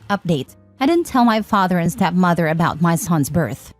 Update: I didn't tell my father and stepmother about my son's birth.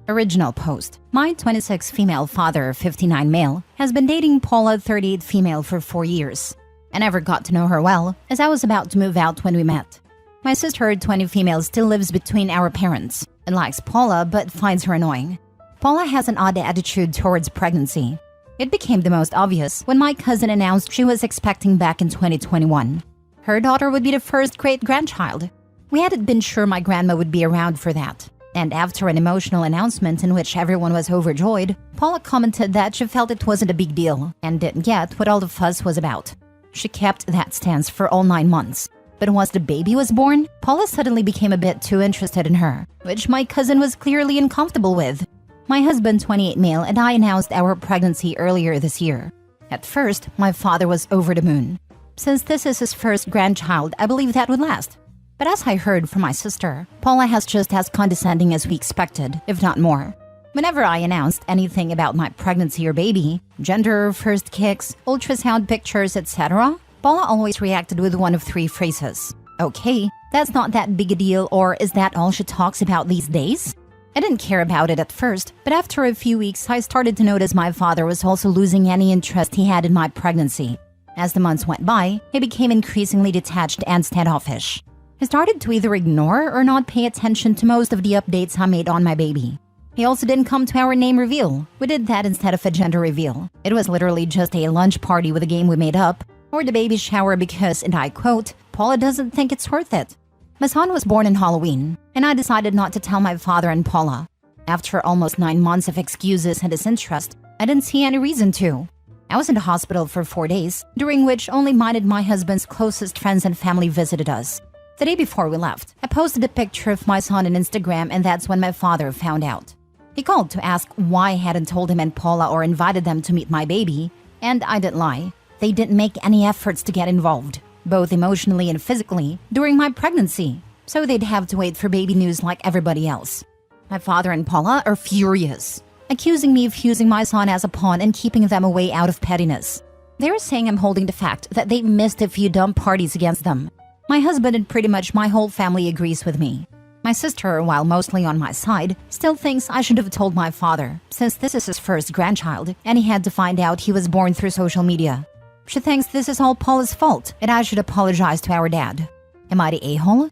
Original post: My 26 female father, 59 male, has been dating Paula, 38 female, for 4 years. I never got to know her well, as I was about to move out when we met. My sister, 20 female, still lives between our parents and likes Paula but finds her annoying. Paula has an odd attitude towards pregnancy. It became the most obvious when my cousin announced she was expecting back in 2021. Her daughter would be the first great-grandchild. We hadn't been sure my grandma would be around for that. And after an emotional announcement in which everyone was overjoyed, Paula commented that she felt it wasn't a big deal and didn't get what all the fuss was about. She kept that stance for all 9 months. But once the baby was born, Paula suddenly became a bit too interested in her, which my cousin was clearly uncomfortable with. My husband, 28 male, and I announced our pregnancy earlier this year. At first, my father was over the moon. Since this is his first grandchild, I believe that would last. But as I heard from my sister, Paula has just as condescending as we expected, if not more. Whenever I announced anything about my pregnancy or baby, gender, first kicks, ultrasound pictures, etc., Paula always reacted with one of 3 phrases. Okay, that's not that big a deal, or is that all she talks about these days? I didn't care about it at first, but after a few weeks I started to notice my father was also losing any interest he had in my pregnancy. As the months went by, he became increasingly detached and standoffish. He started to either ignore or not pay attention to most of the updates I made on my baby. He also didn't come to our name reveal. We did that instead of a gender reveal. It was literally just a lunch party with a game we made up, or the baby shower because, and I quote, Paula doesn't think it's worth it. My son was born on Halloween, and I decided not to tell my father and Paula. After almost 9 months of excuses and disinterest, I didn't see any reason to. I was in the hospital for 4 days, during which only mine and my husband's closest friends and family visited us. The day before we left, I posted a picture of my son on Instagram, and that's when my father found out. He called to ask why I hadn't told him and Paula or invited them to meet my baby, and I didn't lie. They didn't make any efforts to get involved, both emotionally and physically, during my pregnancy, so they'd have to wait for baby news like everybody else. My father and Paula are furious, accusing me of using my son as a pawn and keeping them away out of pettiness. They're saying I'm holding the fact that they missed a few dumb parties against them. My husband and pretty much my whole family agrees with me. My sister, while mostly on my side, still thinks I should have told my father, since this is his first grandchild, and he had to find out he was born through social media. She thinks this is all Paula's fault, and I should apologize to our dad. Am I the a-hole?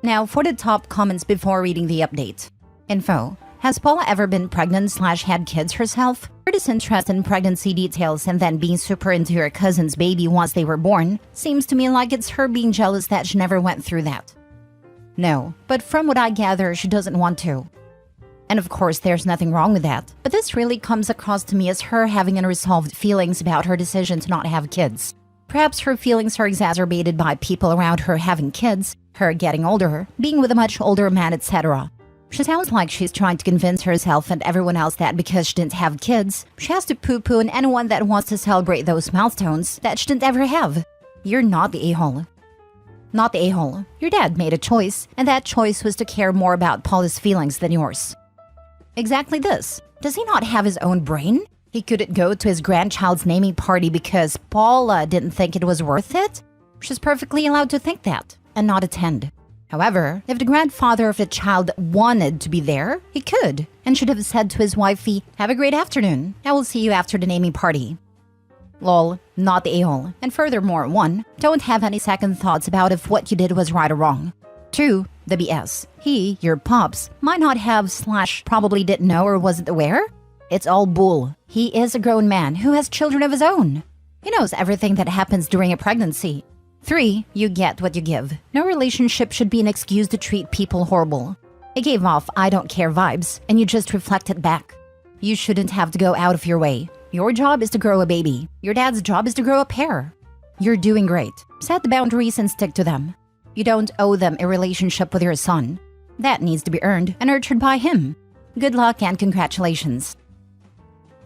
Now for the top comments before reading the update. Info: Has Paula ever been pregnant/had kids herself? Her disinterest in pregnancy details and then being super into her cousin's baby once they were born seems to me like it's her being jealous that she never went through that. No, but from what I gather, she doesn't want to. And of course, there's nothing wrong with that. But this really comes across to me as her having unresolved feelings about her decision to not have kids. Perhaps her feelings are exacerbated by people around her having kids, her getting older, being with a much older man, etc. She sounds like she's trying to convince herself and everyone else that because she didn't have kids, she has to poo-poo on anyone that wants to celebrate those milestones that she didn't ever have. You're not the a-hole. Not the a-hole. Your dad made a choice, and that choice was to care more about Paula's feelings than yours. Exactly this. Does he not have his own brain? He couldn't go to his grandchild's naming party because Paula didn't think it was worth it? She's perfectly allowed to think that, and not attend. However, if the grandfather of the child wanted to be there, he could, and should have said to his wifey, "Have a great afternoon. I will see you after the naming party." Lol, not the a-hole. And furthermore, 1. Don't have any second thoughts about if what you did was right or wrong. 2. The BS. He, your pops, might not have / probably didn't know or wasn't aware. It's all bull. He is a grown man who has children of his own. He knows everything that happens during a pregnancy. 3. You get what you give. No relationship should be an excuse to treat people horrible. It gave off "I don't care" vibes, and you just reflect it back. You shouldn't have to go out of your way. Your job is to grow a baby. Your dad's job is to grow a pair. You're doing great. Set the boundaries and stick to them. You don't owe them a relationship with your son. That needs to be earned and nurtured by him. Good luck and congratulations.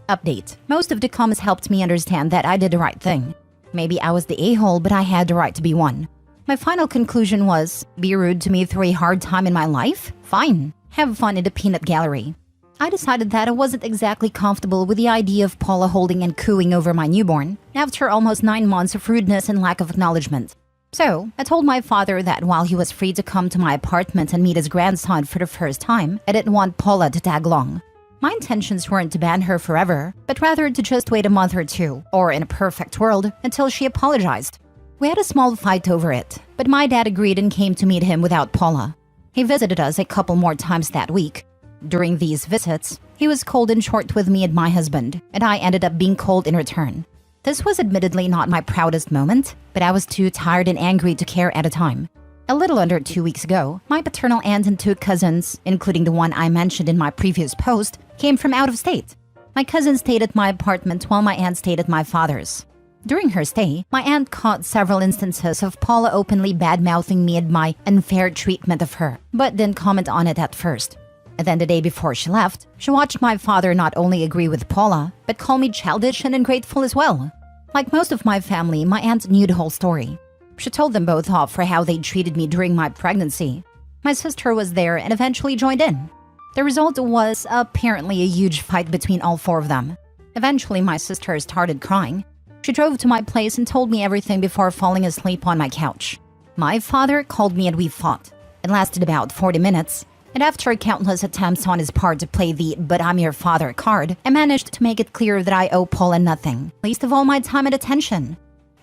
Update. Most of the comments helped me understand that I did the right thing. Maybe I was the a-hole, but I had the right to be one. My final conclusion was, be rude to me through a hard time in my life? Fine. Have fun in the peanut gallery. I decided that I wasn't exactly comfortable with the idea of Paula holding and cooing over my newborn after almost 9 months of rudeness and lack of acknowledgement. So, I told my father that while he was free to come to my apartment and meet his grandson for the first time, I didn't want Paula to tag along. My intentions weren't to ban her forever, but rather to just wait a month or two, or in a perfect world, until she apologized. We had a small fight over it, but my dad agreed and came to meet him without Paula. He visited us a couple more times that week. During these visits, he was cold and short with me and my husband, and I ended up being cold in return. This was admittedly not my proudest moment, but I was too tired and angry to care at the time. A little under 2 weeks ago, my paternal aunt and 2 cousins, including the one I mentioned in my previous post, came from out of state. My cousin stayed at my apartment while my aunt stayed at my father's. During her stay, my aunt caught several instances of Paula openly bad-mouthing me and my unfair treatment of her, but didn't comment on it at first. And then the day before she left, she watched my father not only agree with Paula, but call me childish and ungrateful as well. Like most of my family, my aunt knew the whole story. She told them both off for how they treated me during my pregnancy. My sister was there and eventually joined in. The result was apparently a huge fight between all 4 of them. Eventually, my sister started crying. She drove to my place and told me everything before falling asleep on my couch. My father called me and we fought. It lasted about 40 minutes. And after countless attempts on his part to play the "but I'm your father" card, I managed to make it clear that I owe Paula nothing, least of all my time and attention.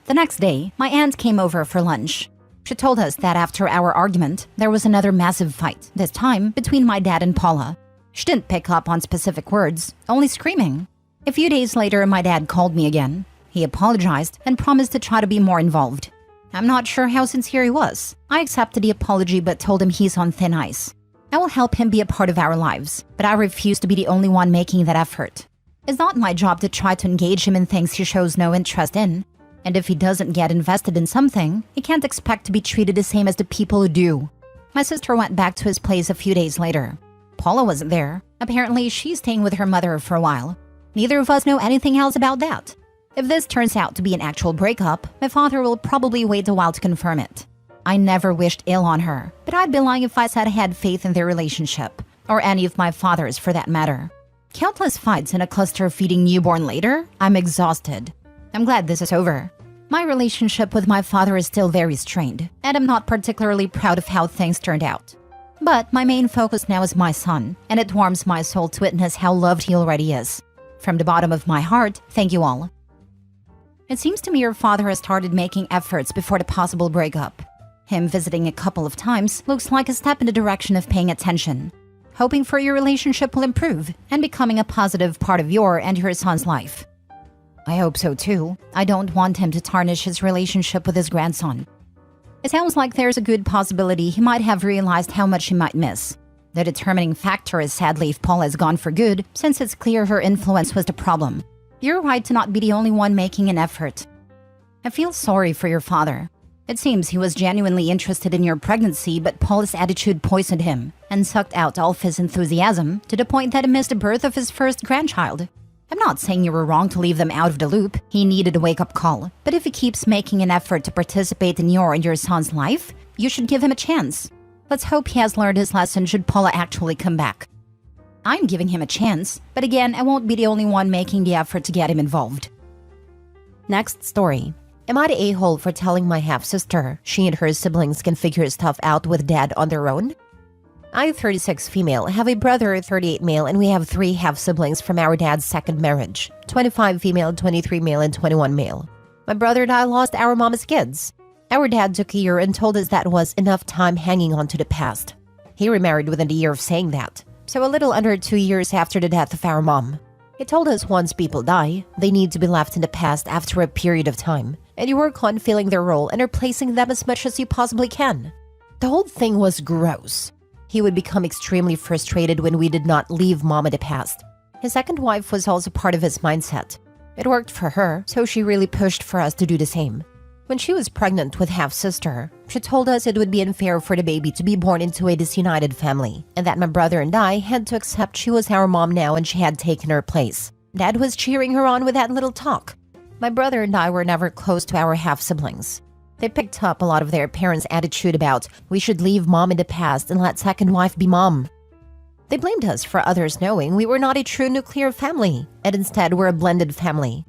The next day, my aunt came over for lunch. She told us that after our argument, there was another massive fight, this time between my dad and Paula. She didn't pick up on specific words, only screaming. A few days later, my dad called me again. He apologized and promised to try to be more involved. I'm not sure how sincere he was. I accepted the apology but told him he's on thin ice. I will help him be a part of our lives, but I refuse to be the only one making that effort. It's not my job to try to engage him in things he shows no interest in. And if he doesn't get invested in something, he can't expect to be treated the same as the people who do. My sister went back to his place a few days later. Paula wasn't there. Apparently, she's staying with her mother for a while. Neither of us know anything else about that. If this turns out to be an actual breakup, my father will probably wait a while to confirm it. I never wished ill on her, but I'd be lying if I said I had faith in their relationship, or any of my father's for that matter. Countless fights and a cluster feeding newborn later, I'm exhausted. I'm glad this is over. My relationship with my father is still very strained, and I'm not particularly proud of how things turned out. But my main focus now is my son, and it warms my soul to witness how loved he already is. From the bottom of my heart, thank you all. It seems to me your father has started making efforts before the possible breakup. Him visiting a couple of times looks like a step in the direction of paying attention, hoping for your relationship will improve and becoming a positive part of your and your son's life. I hope so too. I don't want him to tarnish his relationship with his grandson. It sounds like there's a good possibility he might have realized how much he might miss. The determining factor is sadly if Paula is gone for good, since it's clear her influence was the problem. You're right to not be the only one making an effort. I feel sorry for your father. It seems he was genuinely interested in your pregnancy, but Paula's attitude poisoned him and sucked out all of his enthusiasm to the point that he missed the birth of his first grandchild. I'm not saying you were wrong to leave them out of the loop. He needed a wake-up call. But if he keeps making an effort to participate in your and your son's life, you should give him a chance. Let's hope he has learned his lesson should Paula actually come back. I'm giving him a chance, but again, I won't be the only one making the effort to get him involved. Next story. Am I the a-hole for telling my half-sister she and her siblings can figure stuff out with dad on their own? I'm 36 female, have a brother 38 male, and we have 3 half-siblings from our dad's second marriage, 25 female, 23 male, and 21 male. My brother and I lost our mom as kids. Our dad took a year and told us that was enough time hanging on to the past. He remarried within a year of saying that, so a little under 2 years after the death of our mom. He told us once people die, they need to be left in the past after a period of time, and you work on filling their role and replacing them as much as you possibly can. The whole thing was gross. He would become extremely frustrated when we did not leave mom in the past. His second wife was also part of his mindset. It worked for her, so she really pushed for us to do the same. When she was pregnant with half-sister, she told us it would be unfair for the baby to be born into a disunited family, and that my brother and I had to accept she was our mom now and she had taken her place. Dad was cheering her on with that little talk. My brother and I were never close to our half-siblings. They picked up a lot of their parents' attitude about, we should leave mom in the past and let second wife be mom. They blamed us for others knowing we were not a true nuclear family, and instead were a blended family.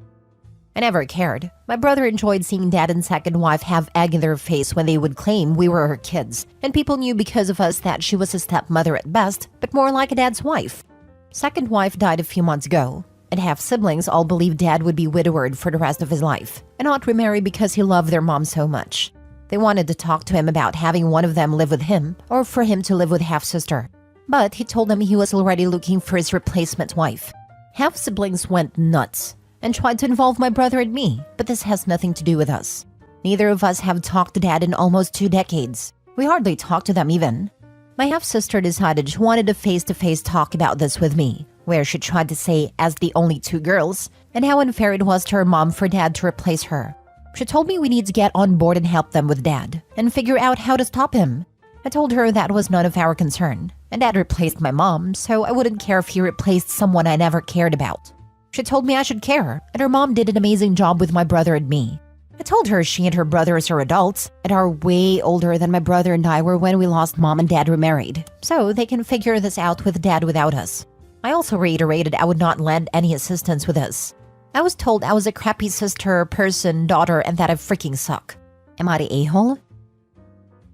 I never cared. My brother enjoyed seeing dad and second wife have egg in their face when they would claim we were her kids, and people knew because of us that she was a stepmother at best, but more like a dad's wife. Second wife died a few months ago, and half-siblings all believed dad would be widowed for the rest of his life, and not remarry because he loved their mom so much. They wanted to talk to him about having one of them live with him, or for him to live with half-sister. But he told them he was already looking for his replacement wife. Half-siblings went nuts and tried to involve my brother and me, but this has nothing to do with us. Neither of us have talked to dad in almost 2 decades. We hardly talk to them even. My half-sister decided she wanted a face-to-face talk about this with me, where she tried to say, as the only 2 girls, and how unfair it was to her mom for dad to replace her. She told me we need to get on board and help them with dad, and figure out how to stop him. I told her that was none of our concern, and dad replaced my mom, so I wouldn't care if he replaced someone I never cared about. She told me I should care, and her mom did an amazing job with my brother and me. I told her she and her brothers are adults and are way older than my brother and I were when we lost mom and dad remarried, so they can figure this out with dad without us. I also reiterated I would not lend any assistance with this. I was told I was a crappy sister, person, daughter, and that I freaking suck. Am I the a-hole?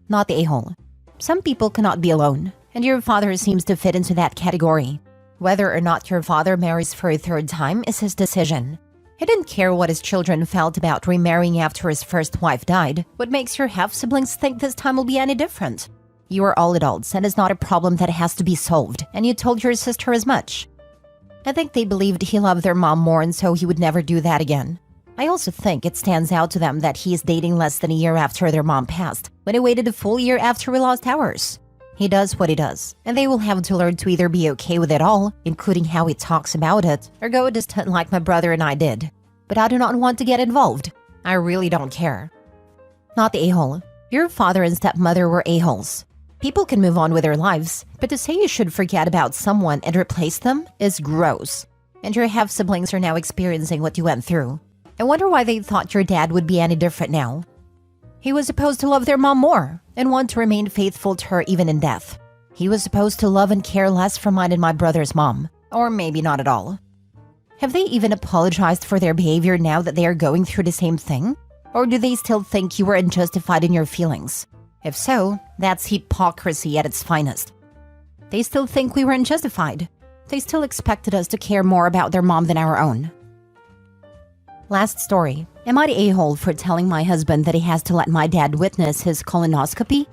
Not the a-hole. Some people cannot be alone, and your father seems to fit into that category. Whether or not your father marries for a 3rd time is his decision. He didn't care what his children felt about remarrying after his first wife died. What makes your half-siblings think this time will be any different? You are all adults, and it's not a problem that has to be solved, and you told your sister as much. I think they believed he loved their mom more and so he would never do that again. I also think it stands out to them that he is dating less than a year after their mom passed, when he waited a full year after we lost ours. He does what he does, and they will have to learn to either be okay with it all, including how he talks about it, or go distant like my brother and I did. But I do not want to get involved. I really don't care. Not the a-hole. Your father and stepmother were a-holes. People can move on with their lives, but to say you should forget about someone and replace them is gross. And your half-siblings are now experiencing what you went through. I wonder why they thought your dad would be any different now. He was supposed to love their mom more and want to remain faithful to her even in death. He was supposed to love and care less for mine and my brother's mom, or maybe not at all. Have they even apologized for their behavior now that they are going through the same thing? Or do they still think you were unjustified in your feelings? If so, that's hypocrisy at its finest. They still think we were unjustified. They still expected us to care more about their mom than our own. Last story. Am I the a-hole for telling my husband that he has to let my dad witness his colonoscopy?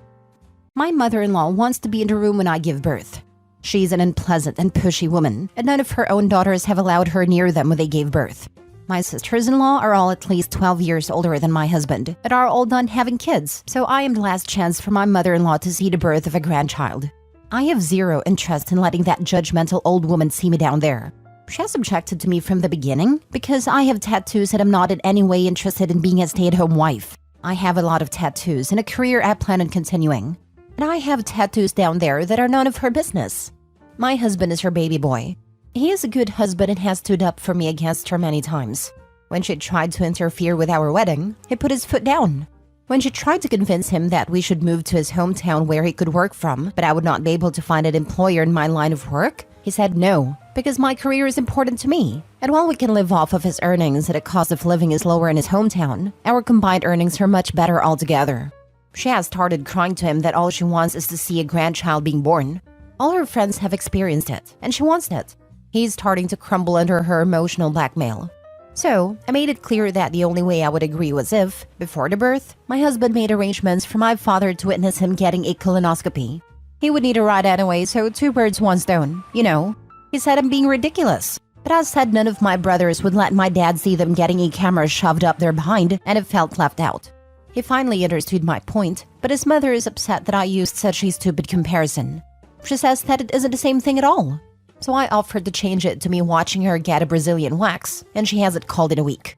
My mother-in-law wants to be in the room when I give birth. She's an unpleasant and pushy woman, and none of her own daughters have allowed her near them when they gave birth. My sisters-in-law are all at least 12 years older than my husband, and are all done having kids, so I am the last chance for my mother-in-law to see the birth of a grandchild. I have zero interest in letting that judgmental old woman see me down there. She has objected to me from the beginning because I have tattoos and I'm not in any way interested in being a stay-at-home wife. I have a lot of tattoos and a career I plan on continuing. And I have tattoos down there that are none of her business. My husband is her baby boy. He is a good husband and has stood up for me against her many times. When she tried to interfere with our wedding, he put his foot down. When she tried to convince him that we should move to his hometown where he could work from, but I would not be able to find an employer in my line of work, he said no, because my career is important to me. And while we can live off of his earnings and the cost of living is lower in his hometown, our combined earnings are much better altogether. She has started crying to him that all she wants is to see a grandchild being born. All her friends have experienced it, and she wants it. He's starting to crumble under her emotional blackmail. So, I made it clear that the only way I would agree was if, before the birth, my husband made arrangements for my father to witness him getting a colonoscopy. He would need a ride anyway, so 2 birds, 1 stone, you know. He said I'm being ridiculous. But I said none of my brothers would let my dad see them getting a camera shoved up their behind, and it felt left out. He finally understood my point, but his mother is upset that I used such a stupid comparison. She says that it isn't the same thing at all. So I offered to change it to me watching her get a Brazilian wax, and she has it called in a week.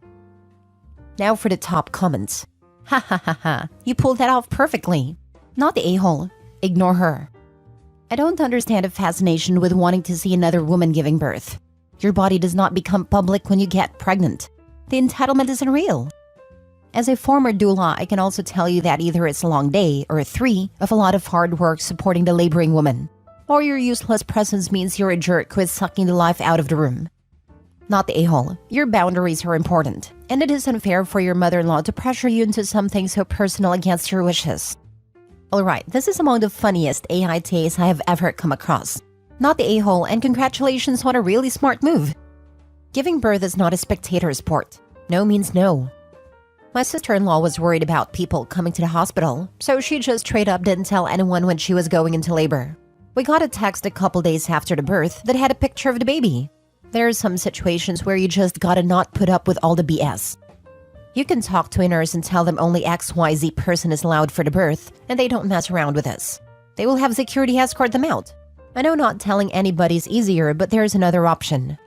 Now for the top comments. Ha ha ha ha, you pulled that off perfectly. Not the a-hole. Ignore her. I don't understand a fascination with wanting to see another woman giving birth. Your body does not become public when you get pregnant. The entitlement isn't real. As a former doula, I can also tell you that either it's a long day or 3 of a lot of hard work supporting the laboring woman, or your useless presence means you're a jerk who is sucking the life out of the room. Not the a-hole. Your boundaries are important, and it is unfair for your mother-in-law to pressure you into something so personal against your wishes. Alright, this is among the funniest AITAs I have ever come across. Not the a-hole, and congratulations on a really smart move. Giving birth is not a spectator sport. No means no. My sister-in-law was worried about people coming to the hospital, so she just straight up didn't tell anyone when she was going into labor. We got a text a couple days after the birth that had a picture of the baby. There are some situations where you just gotta not put up with all the BS. You can talk to a nurse and tell them only XYZ person is allowed for the birth, and they don't mess around with us. They will have security escort them out. I know not telling anybody is easier, but there's another option.